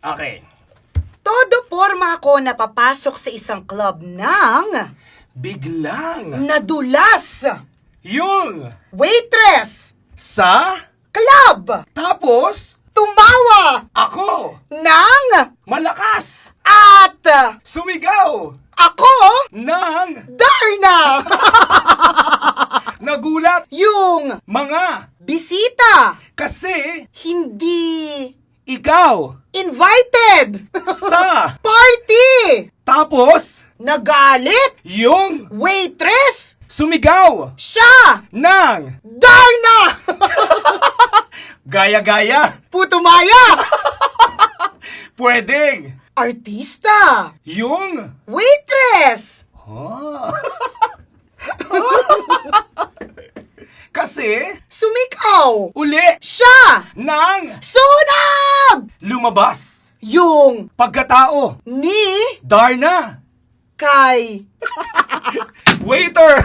Okay. Todo porma ako na papasok sa isang club ng Biglang. nadulas. Yung. Waitress. Sa. Club. Tapos. Tumawa. Ako. Ng. Malakas. At. Sumigaw. Ako. Nang. Darna. Nagulat. Yung. Mga. Bisita. Kasi. Hindi. Ikaw. Invited. Sa. Party. Tapos. Nagalit. Yung. Waitress. Sumigaw. Siya. Nang. Darna. Gaya-gaya. Putumaya. Pwedeng. Artista. Yung. Waitress. Ah. Kasi. Sumigaw. Uli. Siya. Nang. Sunog. Lumabas. Yung. Pagkatao. Ni. Darna. Kay. Waiter.